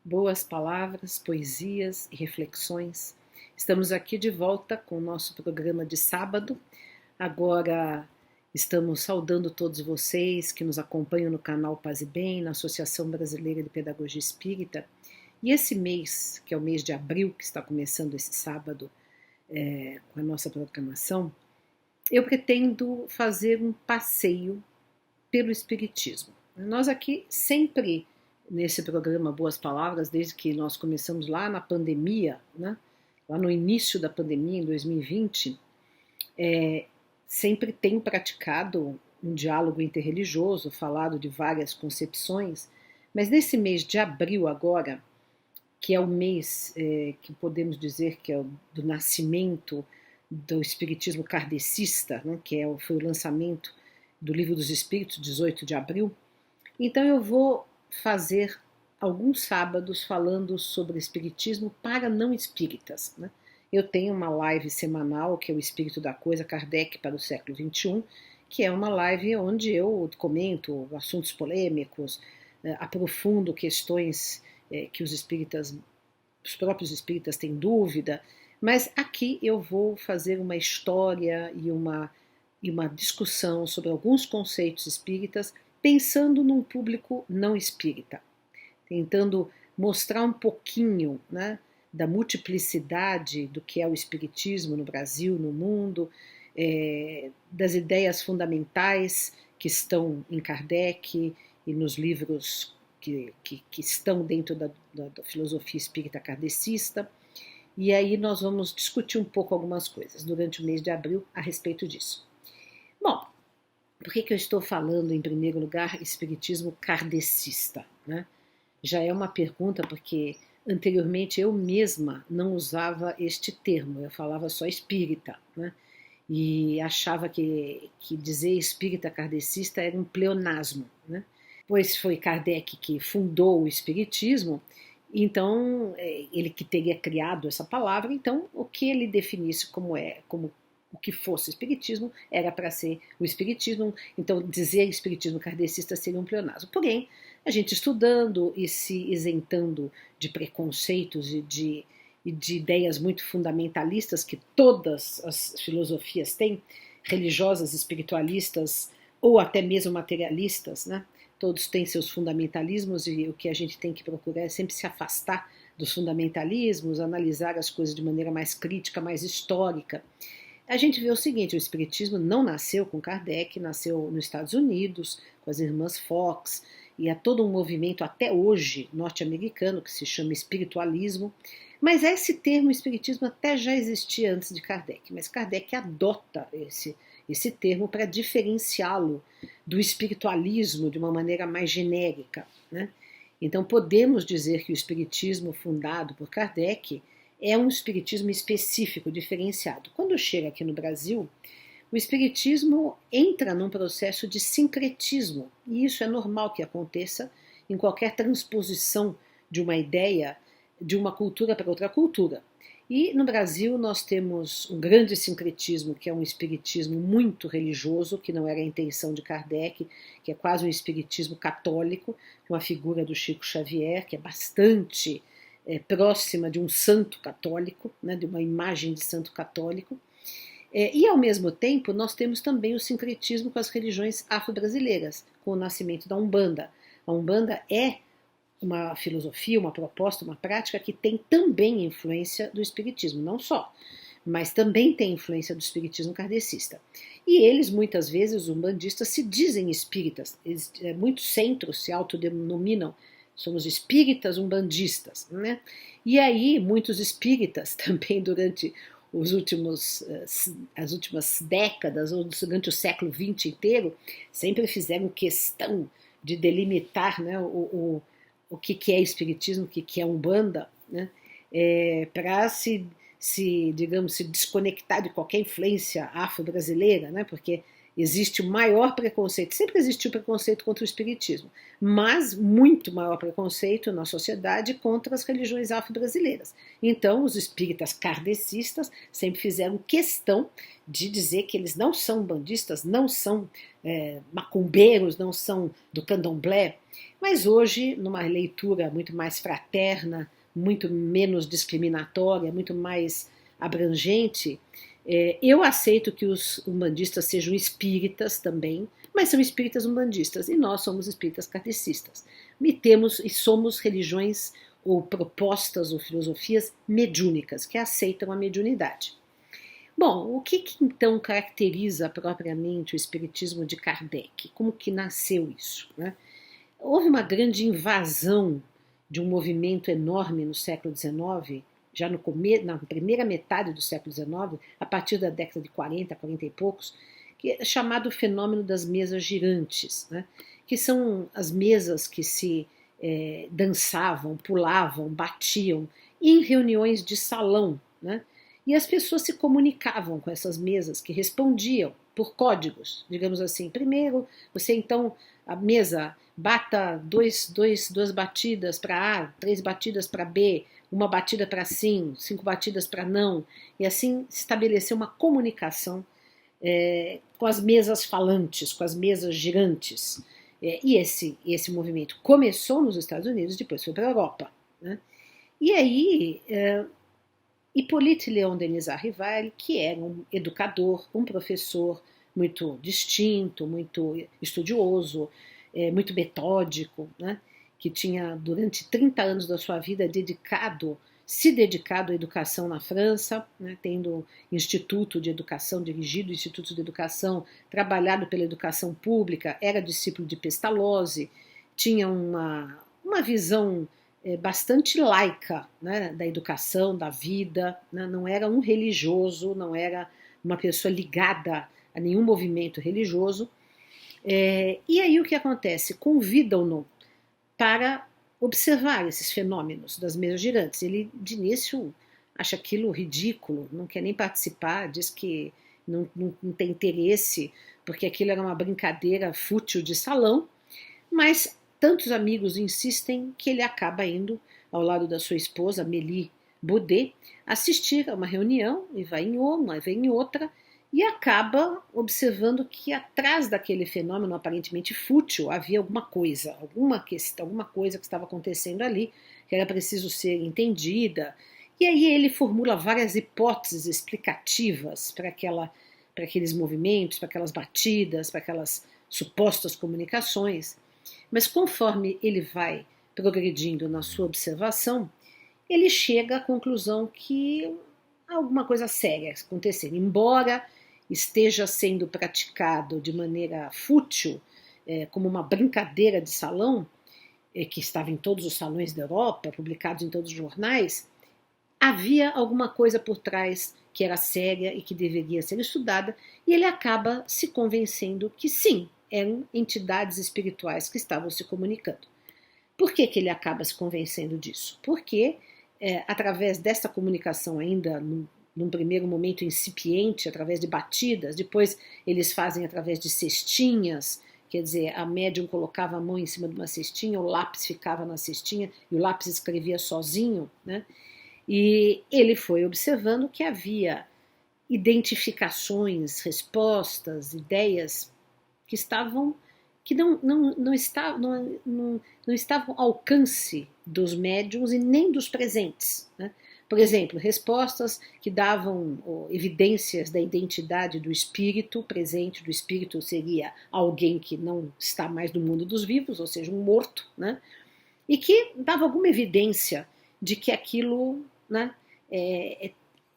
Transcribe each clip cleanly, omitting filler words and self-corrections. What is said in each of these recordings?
boas palavras, poesias e reflexões. Estamos aqui de volta com o nosso programa de sábado. Agora estamos saudando todos vocês que nos acompanham no canal Paz e Bem, na Associação Brasileira de Pedagogia Espírita. E esse mês, que é o mês de abril, que está começando esse sábado com a nossa programação, eu pretendo fazer um passeio pelo Espiritismo. Nós aqui sempre, nesse programa Boas Palavras, desde que nós começamos lá na pandemia, né? Lá no início da pandemia, em 2020, sempre tem praticado um diálogo interreligioso, falado de várias concepções, mas nesse mês de abril agora, que é o mês que podemos dizer que é do nascimento do espiritismo kardecista, né, foi o lançamento do Livro dos Espíritos, 18 de abril. Então eu vou fazer alguns sábados falando sobre espiritismo para não espíritas, né? Eu tenho uma live semanal, que é o Espírito da Coisa, Kardec para o século XXI, que é uma live onde eu comento assuntos polêmicos, aprofundo questões que os próprios espíritas têm dúvida, mas aqui eu vou fazer uma história e uma discussão sobre alguns conceitos espíritas, pensando num público não espírita, tentando mostrar um pouquinho, né, da multiplicidade do que é o espiritismo no Brasil, no mundo, das ideias fundamentais que estão em Kardec e nos livros que estão dentro da filosofia espírita kardecista. E aí nós vamos discutir um pouco algumas coisas durante o mês de abril a respeito disso. Bom, por que eu estou falando, em primeiro lugar, espiritismo kardecista, né? Já é uma pergunta porque anteriormente eu mesma não usava este termo, eu falava só espírita, né? E achava que dizer espírita kardecista era um pleonasmo, né? Pois foi Kardec que fundou o espiritismo, então ele que teria criado essa palavra, então o que ele definisse como o que fosse espiritismo era para ser o espiritismo, então dizer espiritismo kardecista seria um pleonasmo. Porém, a gente estudando e se isentando de preconceitos e de ideias muito fundamentalistas que todas as filosofias têm, religiosas, espiritualistas ou até mesmo materialistas, né? Todos têm seus fundamentalismos e o que a gente tem que procurar é sempre se afastar dos fundamentalismos, analisar as coisas de maneira mais crítica, mais histórica. A gente vê o seguinte, o espiritismo não nasceu com Kardec, nasceu nos Estados Unidos, com as irmãs Fox, e há todo um movimento até hoje norte-americano que se chama espiritualismo, mas esse termo espiritismo até já existia antes de Kardec, mas Kardec adota esse termo para diferenciá-lo do espiritualismo de uma maneira mais genérica, né? Então podemos dizer que o espiritismo fundado por Kardec é um espiritismo específico, diferenciado. Quando chega aqui no Brasil, o espiritismo entra num processo de sincretismo, e isso é normal que aconteça em qualquer transposição de uma ideia de uma cultura para outra cultura. E no Brasil nós temos um grande sincretismo, que é um espiritismo muito religioso, que não era a intenção de Kardec, que é quase um espiritismo católico, com a figura do Chico Xavier, que é bastante próxima de um santo católico, né, de uma imagem de santo católico. E ao mesmo tempo nós temos também o sincretismo com as religiões afro-brasileiras, com o nascimento da Umbanda. A Umbanda é uma filosofia, uma proposta, uma prática que tem também influência do espiritismo, não só, mas também tem influência do espiritismo kardecista. E eles, muitas vezes, os umbandistas, se dizem espíritas, muitos centros se autodenominam, somos espíritas umbandistas, né? E aí, muitos espíritas também durante as últimas décadas, ou durante o século XX inteiro, sempre fizeram questão de delimitar, né, o que é espiritismo, o que é umbanda, né, para digamos, se desconectar de qualquer influência afro-brasileira, né, porque existe o maior preconceito, sempre existiu preconceito contra o espiritismo, mas muito maior preconceito na sociedade contra as religiões afro-brasileiras. Então, os espíritas kardecistas sempre fizeram questão de dizer que eles não são bandistas, não são macumbeiros, não são do candomblé, mas hoje, numa leitura muito mais fraterna, muito menos discriminatória, muito mais abrangente, eu aceito que os umbandistas sejam espíritas também, mas são espíritas umbandistas e nós somos espíritas kardecistas. E somos religiões ou propostas ou filosofias mediúnicas que aceitam a mediunidade. Bom, o que então caracteriza propriamente o espiritismo de Kardec? Como que nasceu isso, né? Houve uma grande invasão de um movimento enorme no século XIX, já na primeira metade do século XIX, a partir da década de 40, 40 e poucos, que é chamado fenômeno das mesas girantes, né? Que são as mesas que se dançavam, pulavam, batiam em reuniões de salão, né? E as pessoas se comunicavam com essas mesas, que respondiam por códigos, digamos assim. Primeiro, você então, a mesa, bata duas batidas para A, 3 batidas para B, 1 batida para sim, 5 batidas para não, e assim se estabeleceu uma comunicação com as mesas falantes, com as mesas girantes. E esse movimento começou nos Estados Unidos, depois foi para a Europa, né? E aí, Hippolyte Léon Denis Arrival, que era um educador, um professor muito distinto, muito estudioso, muito metódico, né? Que tinha durante 30 anos da sua vida se dedicado à educação na França, né? Tendo instituto de educação, dirigido institutos de educação, trabalhado pela educação pública, era discípulo de Pestalozzi, tinha uma visão bastante laica, né, da educação, da vida, né? Não era um religioso, não era uma pessoa ligada a nenhum movimento religioso. E aí o que acontece? Convidam-no para observar esses fenômenos das mesas girantes. Ele, de início, acha aquilo ridículo, não quer nem participar, diz que não tem interesse, porque aquilo era uma brincadeira fútil de salão, mas tantos amigos insistem que ele acaba indo ao lado da sua esposa, Mélie Baudet, assistir a uma reunião, e vai em uma, vem em outra, e acaba observando que atrás daquele fenômeno aparentemente fútil havia alguma coisa, alguma questão, alguma coisa que estava acontecendo ali, que era preciso ser entendida. E aí ele formula várias hipóteses explicativas para aqueles movimentos, para aquelas batidas, para aquelas supostas comunicações. Mas conforme ele vai progredindo na sua observação, ele chega à conclusão que alguma coisa séria acontecendo, embora esteja sendo praticado de maneira fútil, como uma brincadeira de salão, que estava em todos os salões da Europa, publicados em todos os jornais, havia alguma coisa por trás que era séria e que deveria ser estudada, e ele acaba se convencendo que sim, eram entidades espirituais que estavam se comunicando. Por que ele acaba se convencendo disso? Porque, através dessa comunicação ainda num primeiro momento incipiente, através de batidas, depois eles fazem através de cestinhas, quer dizer, a médium colocava a mão em cima de uma cestinha, o lápis ficava na cestinha e o lápis escrevia sozinho, né? E ele foi observando que havia identificações, respostas, ideias que não estavam ao alcance dos médiuns e nem dos presentes, né? Por exemplo, respostas que davam evidências da identidade do espírito presente. Do espírito seria alguém que não está mais no mundo dos vivos, ou seja, um morto, né? E que dava alguma evidência de que aquilo, né,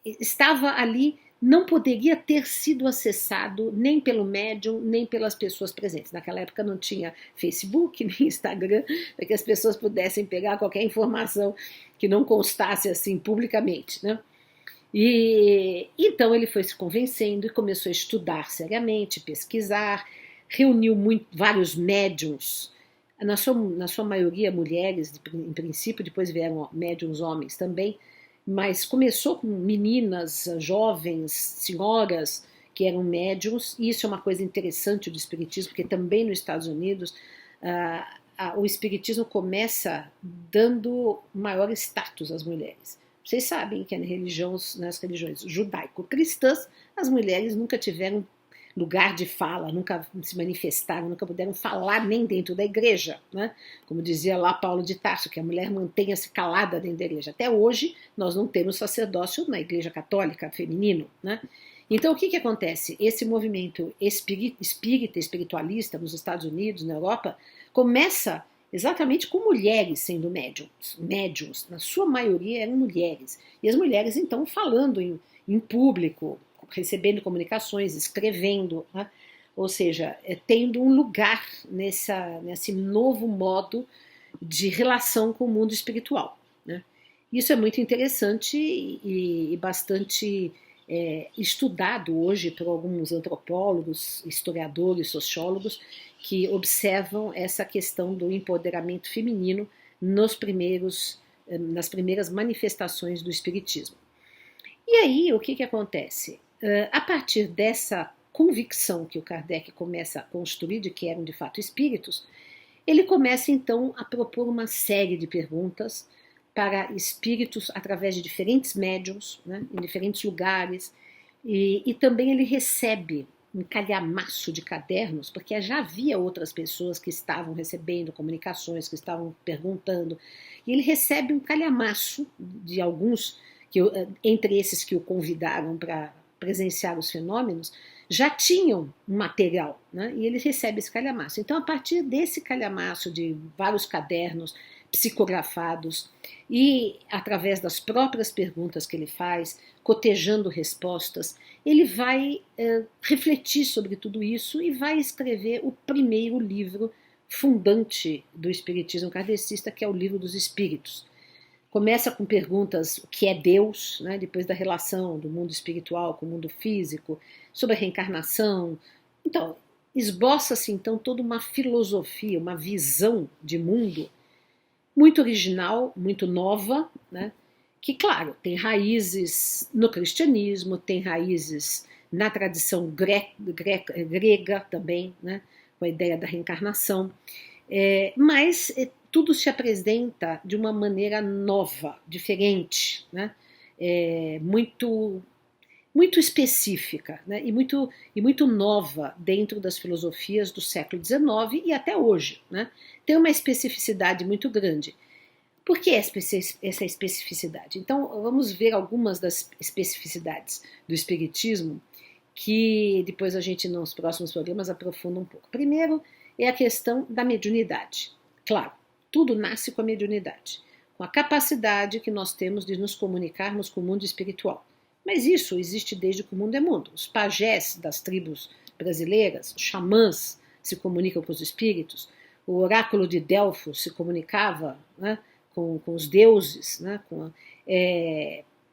estava ali, não poderia ter sido acessado nem pelo médium, nem pelas pessoas presentes. Naquela época não tinha Facebook, nem Instagram, para que as pessoas pudessem pegar qualquer informação que não constasse assim publicamente, né? E então ele foi se convencendo e começou a estudar seriamente, pesquisar, reuniu vários médiums, na sua maioria mulheres, em princípio, depois vieram médiums homens também, mas começou com meninas, jovens, senhoras, que eram médiums, e isso é uma coisa interessante do espiritismo, porque também nos Estados Unidos o espiritismo começa dando maior status às mulheres. Vocês sabem que nas religiões judaico-cristãs, as mulheres nunca tiveram lugar de fala, nunca se manifestaram, nunca puderam falar nem dentro da igreja, né? Como dizia lá Paulo de Tarso, que a mulher mantenha-se calada dentro da igreja. Até hoje, nós não temos sacerdócio na igreja católica feminino, né? Então, o que acontece? Esse movimento espírita, espiritualista nos Estados Unidos, na Europa, começa exatamente com mulheres sendo médiums, na sua maioria eram mulheres. E as mulheres, então, falando em público, recebendo comunicações, escrevendo, né? Ou seja, tendo um lugar nesse novo modo de relação com o mundo espiritual, né? Isso é muito interessante e bastante estudado hoje por alguns antropólogos, historiadores, sociólogos, que observam essa questão do empoderamento feminino nas primeiras manifestações do espiritismo. E aí, o que acontece? A partir dessa convicção que o Kardec começa a construir de que eram de fato espíritos, ele começa então a propor uma série de perguntas para espíritos através de diferentes médiums, né, em diferentes lugares, e também ele recebe um calhamaço de cadernos, porque já havia outras pessoas que estavam recebendo comunicações, que estavam perguntando, e ele recebe um calhamaço de alguns, entre esses que o convidaram para presenciar os fenômenos, já tinham um material, né? E ele recebe esse calhamaço. Então, a partir desse calhamaço de vários cadernos psicografados e através das próprias perguntas que ele faz, cotejando respostas, ele vai refletir sobre tudo isso e vai escrever o primeiro livro fundante do espiritismo kardecista, que é o Livro dos Espíritos. Começa com perguntas: o que é Deus, né? Depois da relação do mundo espiritual com o mundo físico, sobre a reencarnação. Então, esboça-se então toda uma filosofia, uma visão de mundo muito original, muito nova, né? Que, claro, tem raízes no cristianismo, tem raízes na tradição grega também, né? Com a ideia da reencarnação, mas tudo se apresenta de uma maneira nova, diferente, né? Muito específica, né? e muito nova dentro das filosofias do século XIX e até hoje, né? Tem uma especificidade muito grande. Por que essa especificidade? Então, vamos ver algumas das especificidades do espiritismo que depois a gente, nos próximos programas, aprofunda um pouco. Primeiro é a questão da mediunidade. Claro, tudo nasce com a mediunidade, com a capacidade que nós temos de nos comunicarmos com o mundo espiritual. Mas isso existe desde que o mundo é mundo. Os pajés das tribos brasileiras, os xamãs, se comunicam com os espíritos. O oráculo de Delfos se comunicava, né, com os deuses. Né,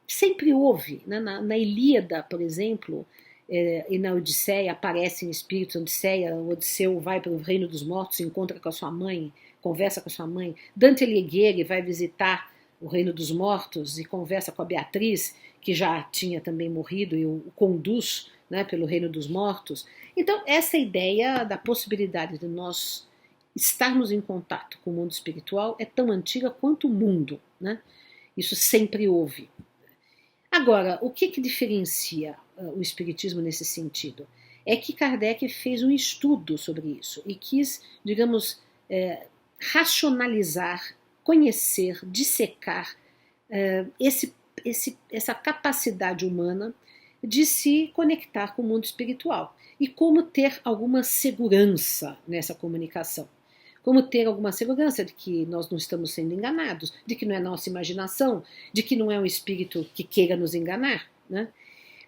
sempre houve. Né, na Ilíada, por exemplo, e na Odisseia aparecem espíritos. O Odisseu vai para o reino dos mortos, se encontra com a sua mãe, conversa com a sua mãe. Dante Alighieri vai visitar o reino dos mortos e conversa com a Beatriz, que já tinha também morrido, e o conduz, né, pelo reino dos mortos. Então, essa ideia da possibilidade de nós estarmos em contato com o mundo espiritual é tão antiga quanto o mundo, né? Isso sempre houve. Agora, o que diferencia o espiritismo nesse sentido? É que Kardec fez um estudo sobre isso e quis, digamos, racionalizar, conhecer, dissecar essa capacidade humana de se conectar com o mundo espiritual e como ter alguma segurança nessa comunicação. Como ter alguma segurança de que nós não estamos sendo enganados, de que não é nossa imaginação, de que não é um espírito que queira nos enganar, né?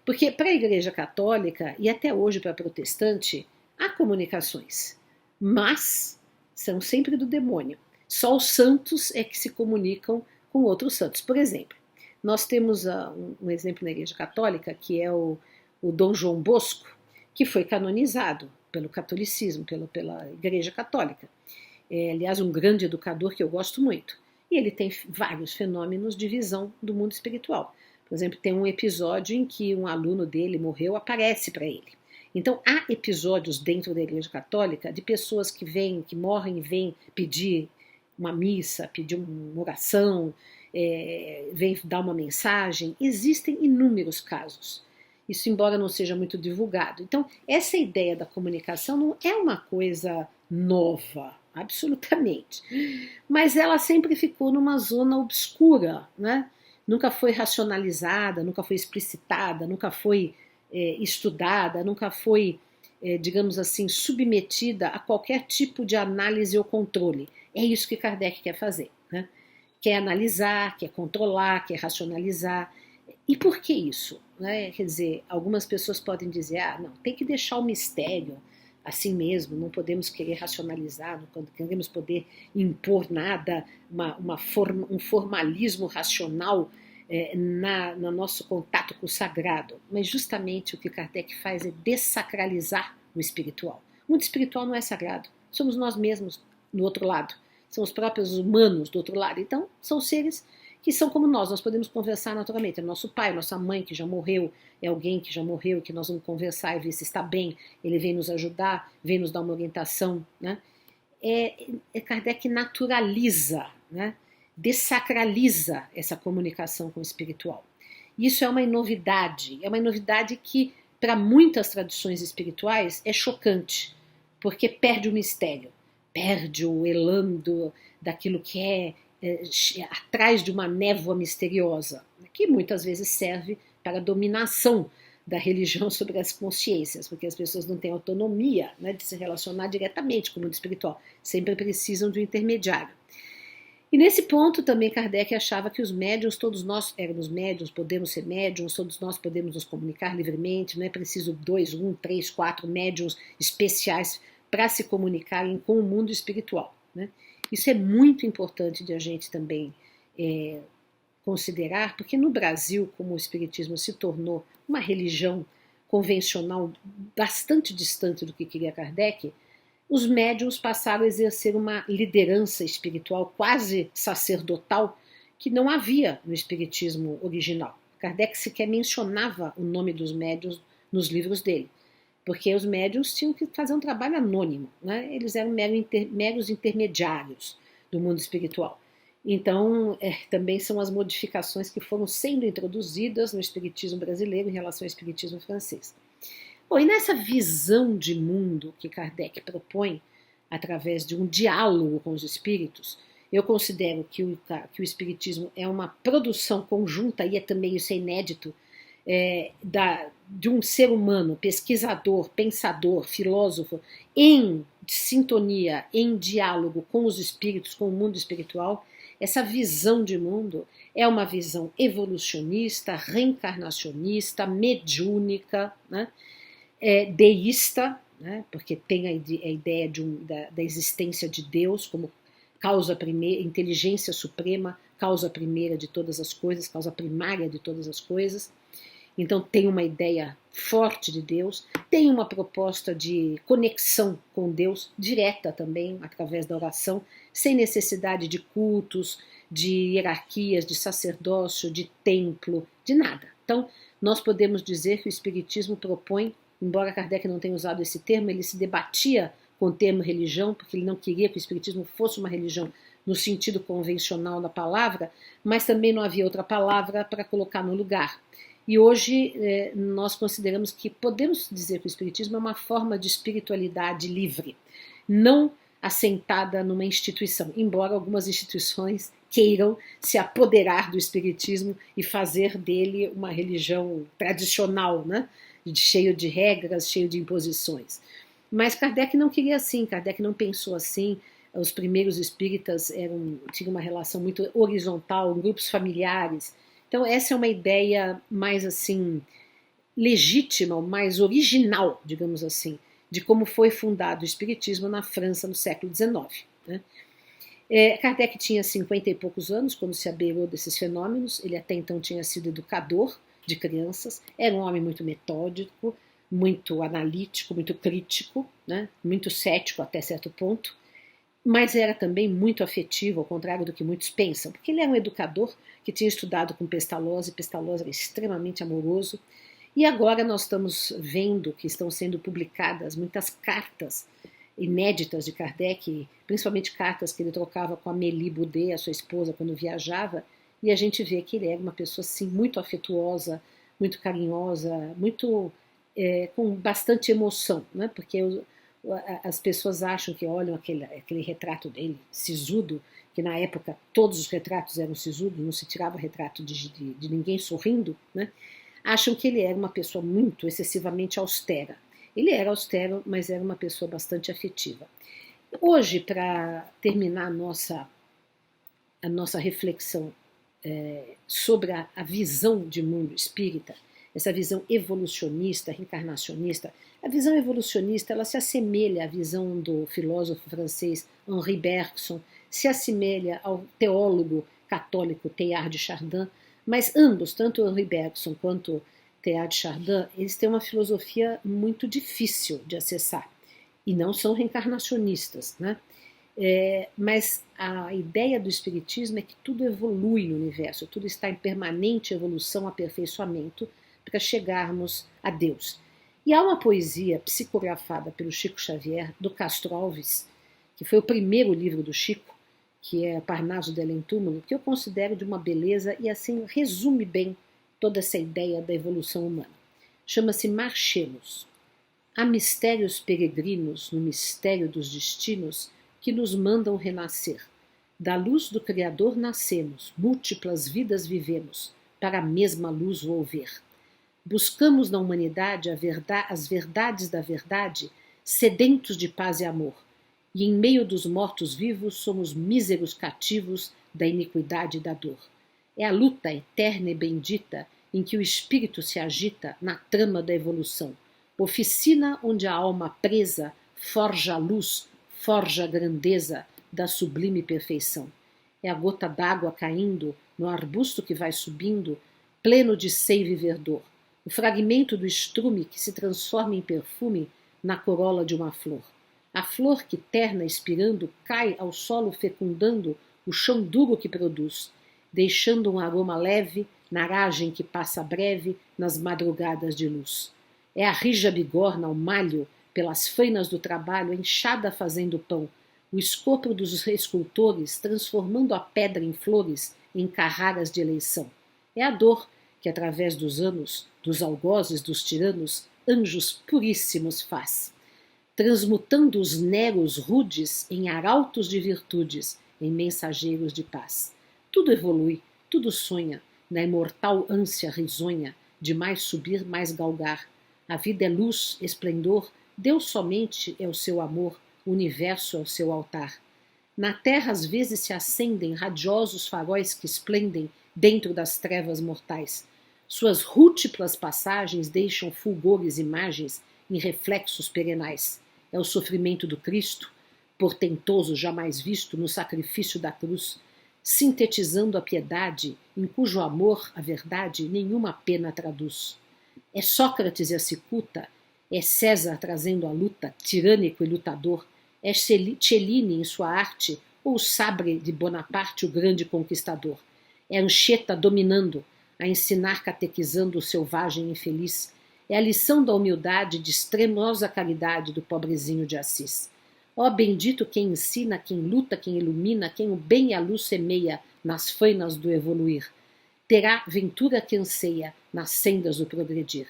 Porque para a Igreja Católica e até hoje para a protestante há comunicações, mas são sempre do demônio. Só os santos é que se comunicam com outros santos. Por exemplo, nós temos um exemplo na Igreja Católica, que é o Dom João Bosco, que foi canonizado pelo catolicismo, pela Igreja Católica. Aliás, um grande educador que eu gosto muito. E ele tem vários fenômenos de visão do mundo espiritual. Por exemplo, tem um episódio em que um aluno dele morreu, aparece para ele. Então, há episódios dentro da Igreja Católica de pessoas que vêm, que morrem e vêm pedir uma missa, pedir uma oração, vem dar uma mensagem. Existem inúmeros casos. Isso, embora não seja muito divulgado. Então, essa ideia da comunicação não é uma coisa nova, absolutamente. Mas ela sempre ficou numa zona obscura, né? Nunca foi racionalizada, nunca foi explicitada, nunca foi estudada, nunca foi, digamos assim, submetida a qualquer tipo de análise ou controle. É isso que Kardec quer fazer, né? Quer analisar, quer controlar, quer racionalizar. E por que isso? Né? Quer dizer, algumas pessoas podem dizer, não, tem que deixar o mistério assim mesmo, não podemos querer racionalizar, não queremos poder impor nada, um formalismo racional no nosso contato com o sagrado. Mas justamente o que Kardec faz é dessacralizar o espiritual. O mundo espiritual não é sagrado, somos nós mesmos do outro lado, são os próprios humanos do outro lado. Então, são seres que são como nós podemos conversar naturalmente. É nosso pai, nossa mãe que já morreu, é alguém que já morreu, que nós vamos conversar e ver se está bem, ele vem nos ajudar, vem nos dar uma orientação. Né? Kardec naturaliza, né? Dessacraliza essa comunicação com o espiritual. Isso é uma novidade que para muitas tradições espirituais é chocante, porque perde o mistério, perde o elan daquilo que é atrás de uma névoa misteriosa, que muitas vezes serve para a dominação da religião sobre as consciências, porque as pessoas não têm autonomia, né, de se relacionar diretamente com o mundo espiritual, sempre precisam de um intermediário. E nesse ponto também Kardec achava que os médiuns, todos nós éramos médiuns, podemos ser médiuns, todos nós podemos nos comunicar livremente, não é preciso 2, 1, 3, 4 médiuns especiais para se comunicarem com o mundo espiritual. Né? Isso é muito importante de a gente também considerar, porque no Brasil, como o Espiritismo se tornou uma religião convencional bastante distante do que queria Kardec, os médiuns passaram a exercer uma liderança espiritual quase sacerdotal que não havia no Espiritismo original. Kardec sequer mencionava o nome dos médiuns nos livros dele, porque os médiuns tinham que fazer um trabalho anônimo, né? Eles eram meros intermediários do mundo espiritual. Então, também são as modificações que foram sendo introduzidas no espiritismo brasileiro em relação ao espiritismo francês. Bom, e nessa visão de mundo que Kardec propõe, através de um diálogo com os espíritos, eu considero que o espiritismo é uma produção conjunta, e também isso é inédito, de um ser humano, pesquisador, pensador, filósofo, em sintonia, em diálogo com os espíritos, com o mundo espiritual. Essa visão de mundo é uma visão evolucionista, reencarnacionista, mediúnica, né? Deísta, né? Porque tem a ideia da existência de Deus como causa primeira, inteligência suprema, causa primeira de todas as coisas, causa primária de todas as coisas. Então tem uma ideia forte de Deus, tem uma proposta de conexão com Deus direta também, através da oração, sem necessidade de cultos, de hierarquias, de sacerdócio, de templo, de nada. Então nós podemos dizer que o Espiritismo propõe, embora Kardec não tenha usado esse termo, ele se debatia com o termo religião, porque ele não queria que o Espiritismo fosse uma religião no sentido convencional da palavra, mas também não havia outra palavra para colocar no lugar. E hoje nós consideramos que podemos dizer que o Espiritismo é uma forma de espiritualidade livre, não assentada numa instituição, embora algumas instituições queiram se apoderar do Espiritismo e fazer dele uma religião tradicional, né? Cheio de regras, cheio de imposições. Mas Kardec não queria assim, Kardec não pensou assim. Os primeiros espíritas tinham uma relação muito horizontal, grupos familiares. Então essa é uma ideia mais assim legítima, mais original, digamos assim, de como foi fundado o Espiritismo na França no século XIX. Né? Kardec tinha 50 e poucos anos quando se abeirou desses fenômenos. Ele até então tinha sido educador de crianças, era um homem muito metódico, muito analítico, muito crítico, né? Muito cético até certo ponto. mas era também muito afetivo, ao contrário do que muitos pensam, porque ele era um educador que tinha estudado com Pestalozzi, Pestalozzi era extremamente amoroso, e agora nós estamos vendo que estão sendo publicadas muitas cartas inéditas de Kardec, principalmente cartas que ele trocava com Amélie Boudet, a sua esposa, quando viajava, e a gente vê que ele era uma pessoa assim, muito afetuosa, muito carinhosa, muito com bastante emoção, né? Porque as pessoas acham que olham aquele retrato dele, sisudo, que na época todos os retratos eram sisudos, não se tirava retrato de ninguém sorrindo, né? Acham que ele era uma pessoa muito excessivamente austera. Ele era austero, mas era uma pessoa bastante afetiva. Hoje, para terminar a nossa reflexão sobre a visão de mundo espírita, essa visão evolucionista, reencarnacionista, a visão evolucionista ela se assemelha à visão do filósofo francês Henri Bergson, se assemelha ao teólogo católico Teilhard de Chardin, mas ambos, tanto Henri Bergson quanto Teilhard de Chardin, eles têm uma filosofia muito difícil de acessar e não são reencarnacionistas, né? Mas a ideia do espiritismo é que tudo evolui no universo, tudo está em permanente evolução, aperfeiçoamento para chegarmos a Deus. E há uma poesia psicografada pelo Chico Xavier, do Castro Alves, que foi o primeiro livro do Chico, que é Parnaso del Túmulo, que eu considero de uma beleza e assim resume bem toda essa ideia da evolução humana. Chama-se Marchemos. Há mistérios peregrinos no mistério dos destinos que nos mandam renascer. Da luz do Criador nascemos, múltiplas vidas vivemos, para a mesma luz volver. Buscamos na humanidade as verdades da verdade, sedentos de paz e amor, e em meio dos mortos-vivos somos míseros cativos da iniquidade e da dor. É a luta eterna e bendita em que o espírito se agita na trama da evolução, oficina onde a alma presa forja a luz, forja a grandeza da sublime perfeição. É a gota d'água caindo no arbusto que vai subindo, pleno de seiva e verdor, o fragmento do estrume que se transforma em perfume na corola de uma flor. A flor que, terna expirando, cai ao solo fecundando o chão duro que produz, deixando um aroma leve na aragem que passa breve nas madrugadas de luz. É a rija bigorna ao malho, pelas fainas do trabalho, enxada fazendo pão, o escopo dos escultores transformando a pedra em flores, em carraras de eleição. É a dor que, através dos anos, dos algozes, dos tiranos, anjos puríssimos faz, transmutando os neros rudes em arautos de virtudes, em mensageiros de paz. Tudo evolui, tudo sonha, na imortal ânsia risonha de mais subir, mais galgar. A vida é luz, esplendor, Deus somente é o seu amor, o universo é o seu altar. Na terra às vezes se acendem radiosos faróis que esplendem dentro das trevas mortais. Suas rútiplas passagens deixam fulgores imagens em reflexos perenais. É o sofrimento do Cristo, portentoso jamais visto no sacrifício da cruz, sintetizando a piedade, em cujo amor a verdade nenhuma pena traduz. É Sócrates e a cicuta, é César trazendo a luta, tirânico e lutador, é Cellini em sua arte, ou o Sabre de Bonaparte, o grande conquistador. É Anchieta dominando, a ensinar catequizando o selvagem infeliz. É a lição da humildade de extremosa caridade do pobrezinho de Assis. Ó bendito quem ensina, quem luta, quem ilumina, quem o bem e a luz semeia nas fainas do evoluir. Terá ventura que anseia nas sendas do progredir.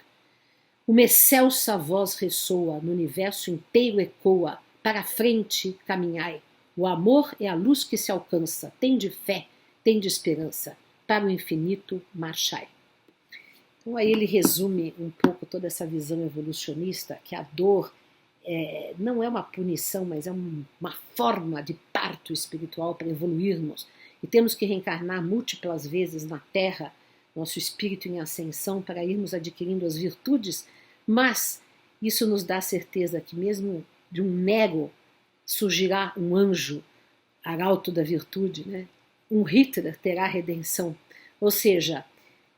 Uma excelsa voz ressoa, no universo inteiro ecoa, para a frente caminhai. O amor é a luz que se alcança, tende fé, tende esperança, para o infinito marchai. Então aí ele resume um pouco toda essa visão evolucionista, que a dor não é uma punição, mas é uma forma de parto espiritual para evoluirmos. E temos que reencarnar múltiplas vezes na Terra, nosso espírito em ascensão, para irmos adquirindo as virtudes, mas isso nos dá a certeza que mesmo de um nego surgirá um anjo, arauto da virtude, né? Um Hitler terá redenção. Ou seja,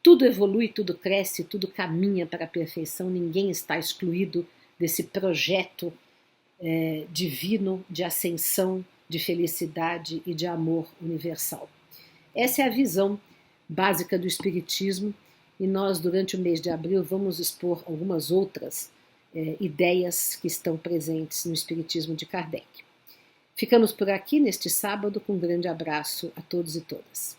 tudo evolui, tudo cresce, tudo caminha para a perfeição, ninguém está excluído desse projeto divino de ascensão, de felicidade e de amor universal. Essa é a visão básica do Espiritismo e nós, durante o mês de abril, vamos expor algumas outras ideias que estão presentes no Espiritismo de Kardec. Ficamos por aqui neste sábado com um grande abraço a todos e todas.